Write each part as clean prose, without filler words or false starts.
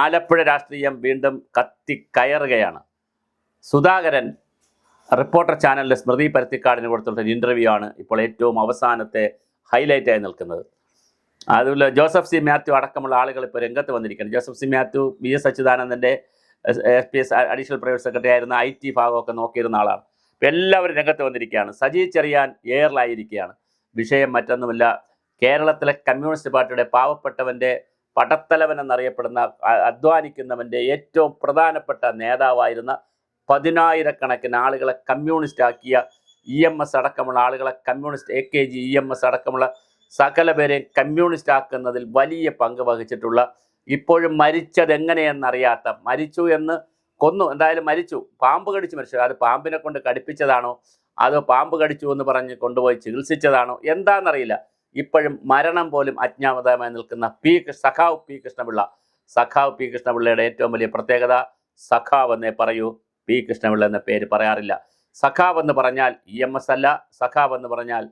ആലപ്പുഴ രാഷ്ട്രീയം വീണ്ടും കത്തിക്കയറുകയാണ്. സുധാകരൻ റിപ്പോർട്ടർ ചാനലിലെ സ്മൃതി പരുത്തിക്കാടിന് കൊടുത്തിട്ടുള്ള ഇൻ്റർവ്യൂ ആണ് ഇപ്പോൾ ഏറ്റവും അവസാനത്തെ ഹൈലൈറ്റായി നിൽക്കുന്നത്. അതുപോലെ ജോസഫ് സി മാത്യു അടക്കമുള്ള ആളുകൾ ഇപ്പോൾ രംഗത്ത് വന്നിരിക്കുകയാണ്. Joseph C Mathew VS അച്യുതാനന്ദൻ്റെ SPS additional private secretary ആയിരുന്ന IT ഭാഗമൊക്കെ നോക്കിയിരുന്ന ആളാണ്. ഇപ്പോൾ എല്ലാവരും രംഗത്ത് വന്നിരിക്കുകയാണ്. സജി ചെറിയാൻ എയറിലായിരിക്കുകയാണ്. വിഷയം മറ്റൊന്നുമില്ല, കേരളത്തിലെ കമ്മ്യൂണിസ്റ്റ് പാർട്ടിയുടെ പാവപ്പെട്ടവൻ്റെ പടത്തലവൻ എന്നറിയപ്പെടുന്ന അധ്വാനിക്കുന്നവൻ്റെ ഏറ്റവും പ്രധാനപ്പെട്ട നേതാവായിരുന്ന 10,000-കണക്കിന് ആളുകളെ കമ്മ്യൂണിസ്റ്റ് ആക്കിയ EMS അടക്കമുള്ള ആളുകളെ കമ്മ്യൂണിസ്റ്റ് AKG EMS അടക്കമുള്ള സകല പേരെയും കമ്മ്യൂണിസ്റ്റ് ആക്കുന്നതിൽ വലിയ പങ്ക് വഹിച്ചിട്ടുള്ള, ഇപ്പോഴും മരിച്ചത് എങ്ങനെയെന്നറിയാത്ത, മരിച്ചു എന്ന് കൊന്നു, എന്തായാലും മരിച്ചു, പാമ്പ് കടിച്ച് മരിച്ചു, അത് പാമ്പിനെ കൊണ്ട് കടിപ്പിച്ചതാണോ അതോ പാമ്പ് കടിച്ചു എന്ന് പറഞ്ഞ് കൊണ്ടുപോയി ചികിത്സിച്ചതാണോ എന്താണെന്നറിയില്ല. ഇപ്പോഴും മരണം പോലും അജ്ഞാതമായി നിൽക്കുന്ന സഖാവ് പി കൃഷ്ണപിള്ളയുടെ ഏറ്റവും വലിയ പ്രത്യേകത സഖാവ് എന്നേ പറയൂ, പി കൃഷ്ണപിള്ള എന്ന പേര് പറയാറില്ല. സഖാവ് എന്ന് പറഞ്ഞാൽ EMS അല്ല, സഖാവ് എന്ന് പറഞ്ഞാൽ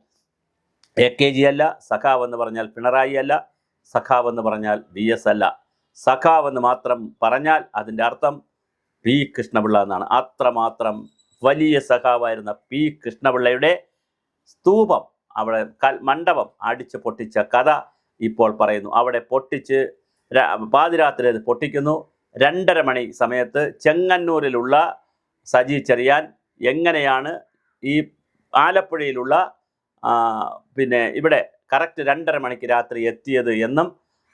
AKG അല്ല, സഖാവ് എന്ന് പറഞ്ഞാൽ പിണറായി അല്ല, സഖാവ് എന്ന് പറഞ്ഞാൽ VS അല്ല. സഖാവ് എന്ന് മാത്രം പറഞ്ഞാൽ അതിൻ്റെ അർത്ഥം പി കൃഷ്ണപിള്ള എന്നാണ്. അത്രമാത്രം വലിയ സഖാവായിരുന്ന പി കൃഷ്ണപിള്ളയുടെ സ്തൂപം, അവിടെ മണ്ഡപം അടിച്ച് പൊട്ടിച്ച കഥ ഇപ്പോൾ പറയുന്നു. അവിടെ പൊട്ടിച്ച് പാതിരാത്രി അത് പൊട്ടിക്കുന്നു. 2:30 മണി സമയത്ത് ചെങ്ങന്നൂരിലുള്ള സജി ചെറിയാൻ എങ്ങനെയാണ് ഈ ആലപ്പുഴയിലുള്ള പിന്നെ ഇവിടെ കറക്റ്റ് 2:30 മണിക്ക് രാത്രി എത്തിയത് എന്നും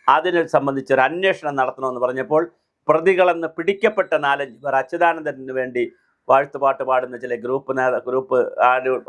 അതിനെ സംബന്ധിച്ചൊരു അന്വേഷണം നടത്തണമെന്ന് പറഞ്ഞപ്പോൾ പ്രതികളെന്ന് പിടിക്കപ്പെട്ട 4-5 പേർ അച്യുതാനന്ദന് വേണ്ടി വാഴ്ത്തുപാട്ട് പാടുന്ന ചില ഗ്രൂപ്പ്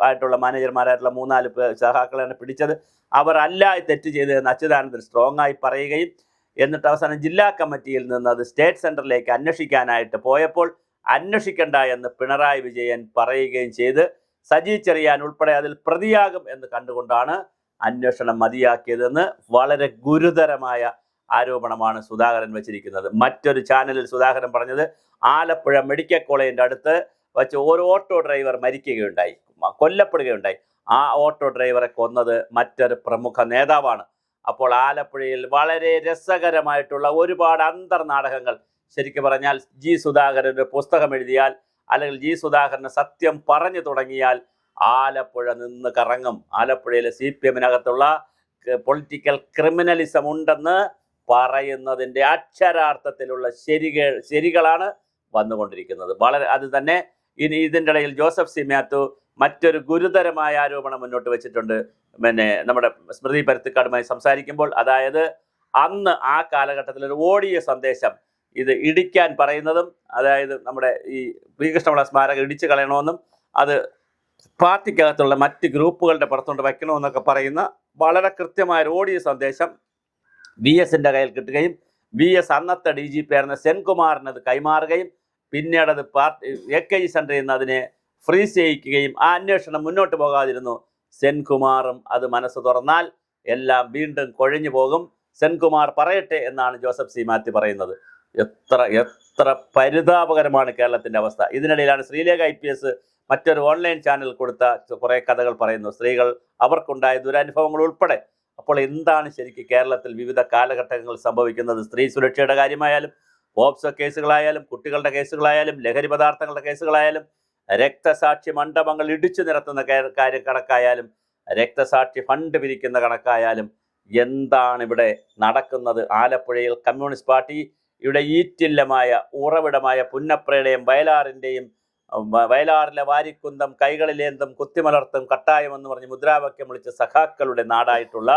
ആയിട്ടുള്ള മാനേജർമാരായിട്ടുള്ള 3-4 സഹാക്കളാണ് പിടിച്ചത്. അവർ അല്ല തെറ്റ് ചെയ്തതെന്ന് അച്യുതാനന്ദൻ സ്ട്രോങ് ആയി പറയുകയും എന്നിട്ട് അവസാനം ജില്ലാ കമ്മിറ്റിയിൽ നിന്ന് അത് സ്റ്റേറ്റ് സെൻറ്ററിലേക്ക് അന്വേഷിക്കാനായിട്ട് പോയപ്പോൾ അന്വേഷിക്കണ്ട എന്ന് പിണറായി വിജയൻ പറയുകയും ചെയ്ത് സജി ചെറിയാൻ ഉൾപ്പെടെ അതിൽ പ്രതിയാകും എന്ന് കണ്ടുകൊണ്ടാണ് അന്വേഷണം മതിയാക്കിയതെന്ന് വളരെ ഗുരുതരമായ ആരോപണമാണ് സുധാകരൻ വെച്ചിരിക്കുന്നത്. മറ്റൊരു ചാനലിൽ സുധാകരൻ പറഞ്ഞത് ആലപ്പുഴ മെഡിക്കൽ കോളേജിൻ്റെ അടുത്ത് വച്ച് ഒരു ഓട്ടോ ഡ്രൈവർ മരിക്കുകയുണ്ടായി, കൊല്ലപ്പെടുകയുണ്ടായി. ആ ഓട്ടോ ഡ്രൈവറെ കൊന്നത് മറ്റൊരു പ്രമുഖ നേതാവാണ്. അപ്പോൾ ആലപ്പുഴയിൽ വളരെ രസകരമായിട്ടുള്ള ഒരുപാട് അന്തർനാടകങ്ങൾ, ശരിക്കും പറഞ്ഞാൽ സുധാകരൻ ഒരു പുസ്തകം എഴുതിയാൽ അല്ലെങ്കിൽ സുധാകരന് സത്യം പറഞ്ഞു തുടങ്ങിയാൽ ആലപ്പുഴ നിന്ന് കറങ്ങും. ആലപ്പുഴയിലെ CPM-നകത്തുള്ള പൊളിറ്റിക്കൽ ക്രിമിനലിസം ഉണ്ടെന്ന് പറയുന്നതിൻ്റെ അക്ഷരാർത്ഥത്തിലുള്ള ശരികളാണ് വന്നുകൊണ്ടിരിക്കുന്നത്. അത് തന്നെ ഇനി ഇതിൻ്റെ ഇടയിൽ ജോസഫ് സി മാത്യു മറ്റൊരു ഗുരുതരമായ ആരോപണം മുന്നോട്ട് വെച്ചിട്ടുണ്ട്. നമ്മുടെ സ്മൃതി പരുത്തിക്കാടുമായി സംസാരിക്കുമ്പോൾ, അതായത് അന്ന് ആ കാലഘട്ടത്തിൽ ഒരു ഓഡിയോ സന്ദേശം ഇത് ഇടിക്കാൻ പറയുന്നതും, അതായത് നമ്മുടെ ഈ ശ്രീകൃഷ്ണപിള്ള സ്മാരകം ഇടിച്ചു കളയണമെന്നും അത് പാർട്ടിക്കകത്തുള്ള മറ്റ് ഗ്രൂപ്പുകളുടെ പുറത്തുകൊണ്ട് വയ്ക്കണമെന്നൊക്കെ പറയുന്ന വളരെ കൃത്യമായ ഓഡിയോ സന്ദേശം VS-ൻ്റെ കയ്യിൽ കിട്ടുകയും VS അന്നത്തെ DGP ആയിരുന്ന സെൻകുമാറിന് അത് കൈമാറുകയും പിന്നീട് അത് AKG സെൻറ്ററിൽ നിന്ന് അതിനെ ഫ്രീസ് ചെയ്യിക്കുകയും ആ അന്വേഷണം മുന്നോട്ട് പോകാതിരുന്നു. സെൻകുമാറും അത് മനസ്സ് തുറന്നാൽ എല്ലാം വീണ്ടും കൊഴിഞ്ഞു പോകും, സെൻകുമാർ പറയട്ടെ എന്നാണ് ജോസഫ് സി മാത്യു പറയുന്നത്. എത്ര പരിതാപകരമാണ് കേരളത്തിൻ്റെ അവസ്ഥ. ഇതിനിടയിലാണ് ശ്രീലേഖ IPS മറ്റൊരു ഓൺലൈൻ ചാനൽ കൊടുത്ത കുറേ കഥകൾ പറയുന്നു, സ്ത്രീകൾ അവർക്കുണ്ടായ ദുരനുഭവങ്ങൾ ഉൾപ്പെടെ. അപ്പോൾ എന്താണ് ശരിക്കും കേരളത്തിൽ വിവിധ കാലഘട്ടങ്ങളിൽ സംഭവിക്കുന്നത്? സ്ത്രീ സുരക്ഷയുടെ കാര്യമായാലും, പോക്സോ കേസുകളായാലും, കുട്ടികളുടെ കേസുകളായാലും, ലഹരി പദാർത്ഥങ്ങളുടെ കേസുകളായാലും, രക്തസാക്ഷി മണ്ഡപങ്ങൾ ഇടിച്ചു നിരത്തുന്ന കണക്കായാലും, രക്തസാക്ഷി ഫണ്ട് പിരിക്കുന്ന കണക്കായാലും, എന്താണ് ഇവിടെ നടക്കുന്നത്? ആലപ്പുഴയിൽ കമ്മ്യൂണിസ്റ്റ് പാർട്ടി ഇവിടെ ഈറ്റില്ലമായ ഉറവിടമായ പുന്നപ്രയുടെയും വയലാറിലെ വാരിക്കുന്തം കൈകളിലേന്തും കുത്തിമലർത്തും കട്ടായമെന്ന് പറഞ്ഞ് മുദ്രാവാക്യം വിളിച്ച സഖാക്കളുടെ നാടായിട്ടുള്ള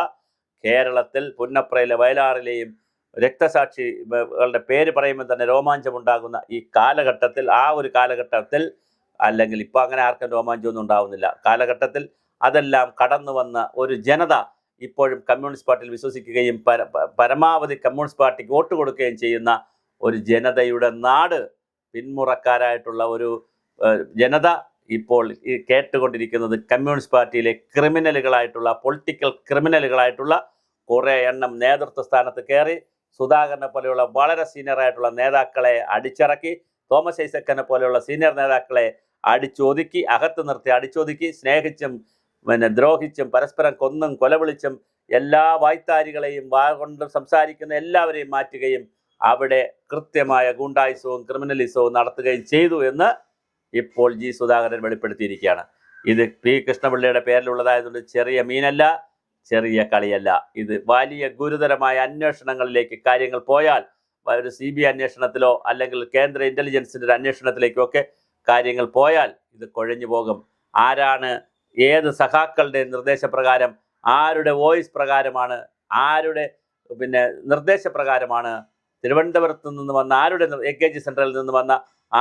കേരളത്തിൽ പുന്നപ്രയിലെ വയലാറിലെയും രക്തസാക്ഷികളുടെ പേര് പറയുമ്പോൾ തന്നെ രോമാഞ്ചമുണ്ടാകുന്ന ഈ കാലഘട്ടത്തിൽ, ആ ഒരു കാലഘട്ടത്തിൽ, അല്ലെങ്കിൽ ഇപ്പോൾ അങ്ങനെ ആർക്കും രോമാഞ്ചമൊന്നും ഉണ്ടാവുന്നില്ല, കാലഘട്ടത്തിൽ അതെല്ലാം കടന്നു വന്ന ഒരു ജനത ഇപ്പോഴും കമ്മ്യൂണിസ്റ്റ് പാർട്ടിയിൽ വിശ്വസിക്കുകയും പരമാവധി കമ്മ്യൂണിസ്റ്റ് പാർട്ടിക്ക് വോട്ട് കൊടുക്കുകയും ചെയ്യുന്ന ഒരു ജനതയുടെ നാട്, പിന്മുറക്കാരായിട്ടുള്ള ഒരു ജനത ഇപ്പോൾ ഈ കേട്ടുകൊണ്ടിരിക്കുന്നത് കമ്മ്യൂണിസ്റ്റ് പാർട്ടിയിലെ ക്രിമിനലുകളായിട്ടുള്ള, പൊളിറ്റിക്കൽ ക്രിമിനലുകളായിട്ടുള്ള കുറേ എണ്ണം നേതൃത്വ സ്ഥാനത്ത് കയറി സുധാകരനെ പോലെയുള്ള വളരെ സീനിയറായിട്ടുള്ള നേതാക്കളെ അടിച്ചിറക്കി, തോമസ് ഐസക്കനെ പോലെയുള്ള സീനിയർ നേതാക്കളെ അടിച്ചൊതുക്കി, അകത്ത് നിർത്തി അടിച്ചൊതുക്കി, സ്നേഹിച്ചും ദ്രോഹിച്ചും പരസ്പരം കൊന്നും കൊലവിളിച്ചും എല്ലാ വായ്ത്താരികളെയും കൊണ്ട് സംസാരിക്കുന്ന എല്ലാവരെയും മാറ്റുകയും അവിടെ കൃത്യമായ ഗുണ്ടായുസവും ക്രിമിനലിസവും നടത്തുകയും ചെയ്തു എന്ന് ഇപ്പോൾ ജി സുധാകരൻ വെളിപ്പെടുത്തിയിരിക്കുകയാണ്. ഇത് പി കൃഷ്ണപിള്ളയുടെ പേരിലുള്ളതായതുകൊണ്ട് ചെറിയ മീനല്ല, ചെറിയ കളിയല്ല. ഇത് വലിയ ഗുരുതരമായ അന്വേഷണങ്ങളിലേക്ക് കാര്യങ്ങൾ പോയാൽ, ഒരു CBI അന്വേഷണത്തിലോ അല്ലെങ്കിൽ കേന്ദ്ര ഇന്റലിജൻസിന്റെ ഒരു അന്വേഷണത്തിലേക്കോ ഒക്കെ കാര്യങ്ങൾ പോയാൽ ഇത് കുഴഞ്ഞു പോകും. ആരാണ്, ഏത് സഖാക്കളുടെ നിർദ്ദേശപ്രകാരം, ആരുടെ വോയിസ് പ്രകാരമാണ്, ആരുടെ നിർദ്ദേശപ്രകാരമാണ്, തിരുവനന്തപുരത്ത് നിന്ന് വന്ന ആരുടെ, AKG സെൻട്രലിൽ നിന്ന് വന്ന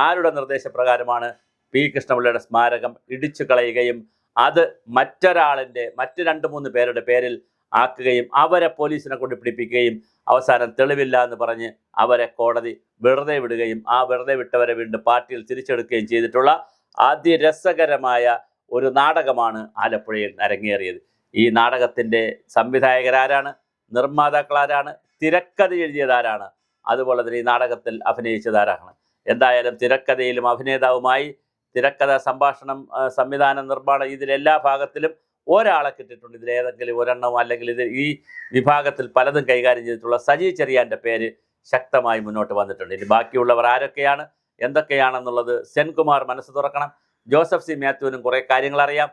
ആരുടെ നിർദ്ദേശപ്രകാരമാണ് പി കൃഷ്ണപിള്ളയുടെ സ്മാരകം ഇടിച്ചു കളയുകയും അത് മറ്റൊരാളിൻ്റെ, മറ്റ് 2-3 പേരുടെ പേരിൽ ആക്കുകയും അവരെ പോലീസിനെ കൊണ്ട് പിടിപ്പിക്കുകയും അവസാനം തെളിവില്ല എന്ന് പറഞ്ഞ് അവരെ കോടതി വെറുതെ വിടുകയും ആ വെറുതെ വിട്ടവരെ വീണ്ടും പാർട്ടിയിൽ തിരിച്ചെടുക്കുകയും ചെയ്തിട്ടുള്ള അതിരസകരമായ ഒരു നാടകമാണ് ആലപ്പുഴയിൽ അരങ്ങേറിയത്. ഈ നാടകത്തിൻ്റെ സംവിധായകരാരാണ്, നിർമ്മാതാക്കളാരാണ്, തിരക്കഥ എഴുതിയതാരാണ്, അതുപോലെ തന്നെ ഈ നാടകത്തിൽ അഭിനയിച്ചതാരാണ്? എന്തായാലും തിരക്കഥയിലും അഭിനേതാവുമായി തിരക്കഥ, സംഭാഷണം, സംവിധാനം, നിർമ്മാണം, ഇതിലെല്ലാ ഭാഗത്തിലും ഒരാളെ കിട്ടിയിട്ടുണ്ട്. ഇതിലേതെങ്കിലും ഒരെണ്ണം അല്ലെങ്കിൽ ഈ വിഭാഗത്തിൽ പലതും കൈകാര്യം ചെയ്തിട്ടുള്ള സജി ചെറിയാൻ്റെ പേര് ശക്തമായി മുന്നോട്ട് വന്നിട്ടുണ്ട്. ഇനി ബാക്കിയുള്ളവർ ആരൊക്കെയാണ്, എന്തൊക്കെയാണെന്നുള്ളത് സെൻകുമാർ മനസ്സ് തുറക്കണം. ജോസഫ് സി മാത്യുവിനും കുറേ കാര്യങ്ങൾ അറിയാം,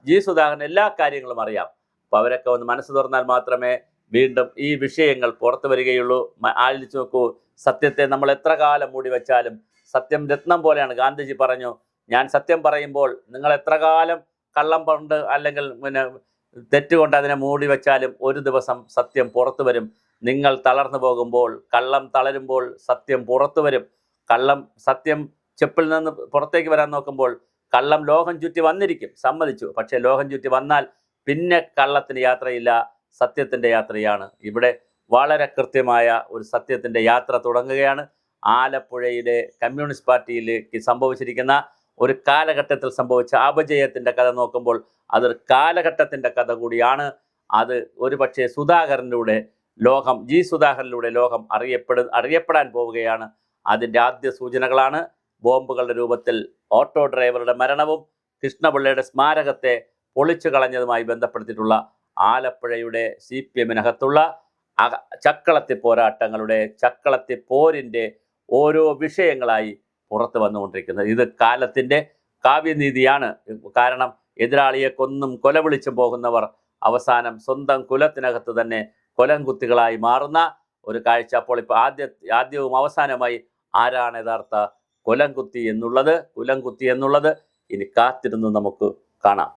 ജി സുധാകരൻ എല്ലാ കാര്യങ്ങളും അറിയാം. അപ്പോൾ അവരൊക്കെ ഒന്ന് മനസ്സ് തുറന്നാൽ മാത്രമേ വീണ്ടും ഈ വിഷയങ്ങൾ പുറത്തു വരികയുള്ളൂ. ആലോചിച്ച് നോക്കൂ, സത്യത്തെ നമ്മൾ എത്ര കാലം മൂടി വെച്ചാലും സത്യം രത്നം പോലെയാണ്. ഗാന്ധിജി പറഞ്ഞു, ഞാൻ സത്യം പറയുമ്പോൾ നിങ്ങൾ എത്ര കാലം കള്ളം കൊണ്ട് അല്ലെങ്കിൽ തെറ്റുകൊണ്ട് അതിനെ മൂടി വെച്ചാലും ഒരു ദിവസം സത്യം പുറത്തു വരും. നിങ്ങൾ തളർന്നു പോകുമ്പോൾ, കള്ളം തളരുമ്പോൾ സത്യം പുറത്തു വരും. സത്യം ചെപ്പിൽ നിന്ന് പുറത്തേക്ക് വരാൻ നോക്കുമ്പോൾ കള്ളം ലോകം ചുറ്റി വന്നിരിക്കും, സമ്മതിച്ചു. പക്ഷേ ലോകം ചുറ്റി വന്നാൽ പിന്നെ കള്ളത്തിന് യാത്രയില്ല, സത്യത്തിൻ്റെ യാത്രയാണ്. ഇവിടെ വളരെ കൃത്യമായ ഒരു സത്യത്തിൻ്റെ യാത്ര തുടങ്ങുകയാണ്. ആലപ്പുഴയിലെ കമ്മ്യൂണിസ്റ്റ് പാർട്ടിയിലേക്ക് സംഭവിച്ചിരിക്കുന്ന ഒരു കാലഘട്ടത്തിൽ സംഭവിച്ച അപജയത്തിൻ്റെ കഥ നോക്കുമ്പോൾ അതൊരു കാലഘട്ടത്തിൻ്റെ കഥ കൂടിയാണ്. അത് ഒരുപക്ഷെ സുധാകരനിലൂടെ ലോകം, ജി സുധാകരനിലൂടെ ലോകം അറിയപ്പെടാൻ പോവുകയാണ്. അതിൻ്റെ ആദ്യ സൂചനകളാണ് ബോംബുകളുടെ രൂപത്തിൽ ഓട്ടോ ഡ്രൈവറുടെ മരണവും കൃഷ്ണപിള്ളയുടെ സ്മാരകത്തെ പൊളിച്ചു കളഞ്ഞതുമായി ബന്ധപ്പെടുത്തിയിട്ടുള്ള ആലപ്പുഴയുടെ CPM-നകത്തുള്ള ചക്കളത്തി പോരാട്ടങ്ങളുടെ, ചക്കളത്തി പോരിൻ്റെ ഓരോ വിഷയങ്ങളായി പുറത്തു വന്നുകൊണ്ടിരിക്കുന്നത്. ഇത് കാലത്തിൻ്റെ കാവ്യനീതിയാണ്. കാരണം എതിരാളിയെ കൊന്നും കൊല വിളിച്ചും പോകുന്നവർ അവസാനം സ്വന്തം കുലത്തിനകത്ത് തന്നെ കൊലംകുത്തികളായി മാറുന്ന ഒരു കാഴ്ച. അപ്പോൾ ഇപ്പോൾ ആദ്യവും അവസാനമായി ആരാണ് യഥാർത്ഥ കുലംകുത്തി എന്നുള്ളത് ഇനി കാത്തിരുന്ന് നമുക്ക് കാണാം.